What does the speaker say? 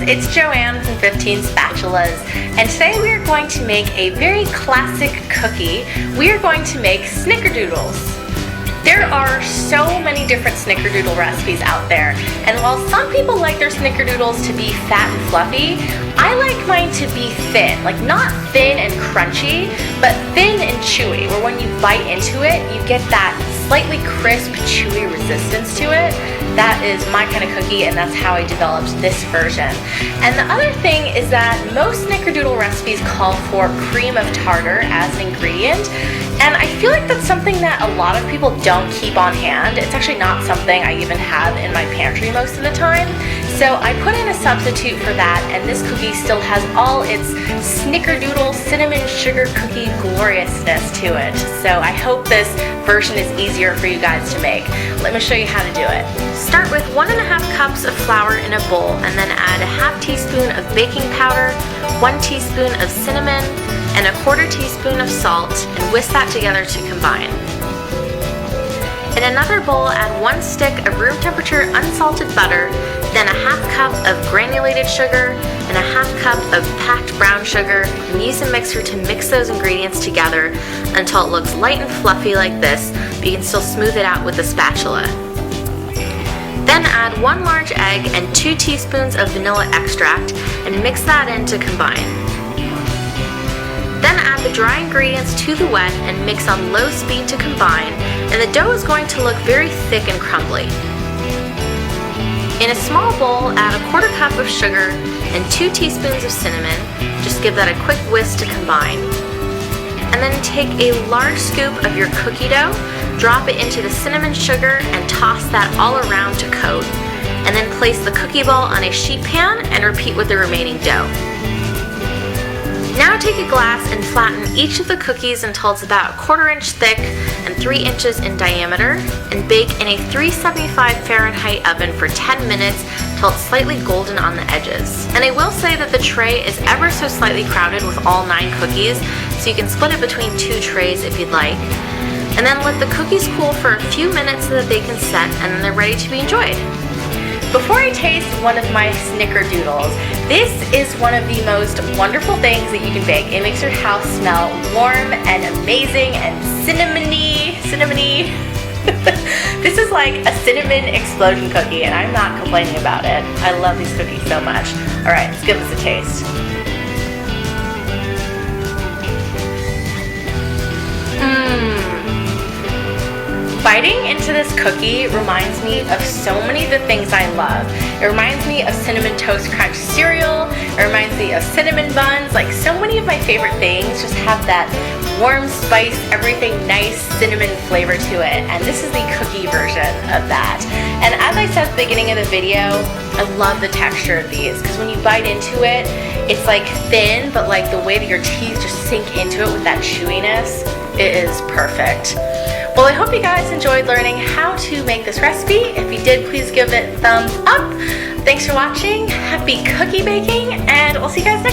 it's Joanne from 15 Spatulas, and today we are going to make a very classic cookie. We are going to make Snickerdoodles. There are so many different Snickerdoodle recipes out there, and while some people like their Snickerdoodles to be fat and fluffy, I like mine to be thin, like not thin and crunchy, but thin and chewy, where when you bite into it, you get that slightly crisp, chewy resistance to it. That is my kind of cookie, and that's how I developed this version. And the other thing is that most Snickerdoodle recipes call for cream of tartar as an ingredient, and I feel like that's something that a lot of people don't keep on hand. It's actually not something I even have in my pantry most of the time. So I put in a substitute for that, and this cookie still has all its Snickerdoodle cinnamon sugar cookie gloriousness to it. So I hope this version is easier for you guys to make. Let me show you how to do it. Start with 1.5 cups of flour in a bowl, and then add a half teaspoon of baking powder, 1 teaspoon of cinnamon, and a 1/4 teaspoon of salt, and whisk that together to combine. In another bowl, add 1 stick of room temperature unsalted butter, then a half cup of granulated sugar, and a half cup of packed brown sugar, and use a mixer to mix those ingredients together until it looks light and fluffy like this, but you can still smooth it out with a spatula. Then add 1 large egg and 2 teaspoons of vanilla extract, and mix that in to combine. Then add the dry ingredients to the wet and mix on low speed to combine, and the dough is going to look very thick and crumbly. In a small bowl, add a 1/4 cup of sugar and 2 teaspoons of cinnamon. Just give that a quick whisk to combine. And then take a large scoop of your cookie dough, drop it into the cinnamon sugar, and toss that all around to coat. And then place the cookie ball on a sheet pan and repeat with the remaining dough. Now take a glass and flatten each of the cookies until it's about 1/4 inch thick and 3 inches in diameter, and bake in a 375 Fahrenheit oven for 10 minutes till it's slightly golden on the edges. And I will say that the tray is ever so slightly crowded with all 9 cookies, so you can split it between 2 trays if you'd like. And then let the cookies cool for a few minutes so that they can set, and then they're ready to be enjoyed. Before I taste one of my Snickerdoodles, this is one of the most wonderful things that you can bake. It makes your house smell warm and amazing and cinnamony. This is like a cinnamon explosion cookie, and I'm not complaining about it. I love these cookies so much. All right, let's give this a taste. Biting into this cookie reminds me of so many of the things I love. It reminds me of Cinnamon Toast Crunch cereal. It reminds me of cinnamon buns. Like, so many of my favorite things just have that warm spice, everything nice cinnamon flavor to it. And this is the cookie version of that. And as I said at the beginning of the video, I love the texture of these, because when you bite into it, it's like thin, but like the way that your teeth just sink into it with that chewiness, it is perfect. Well, I hope you guys enjoyed learning how to make this recipe. If you did, please give it a thumbs up. Thanks for watching. Happy cookie baking, and we'll see you guys next time.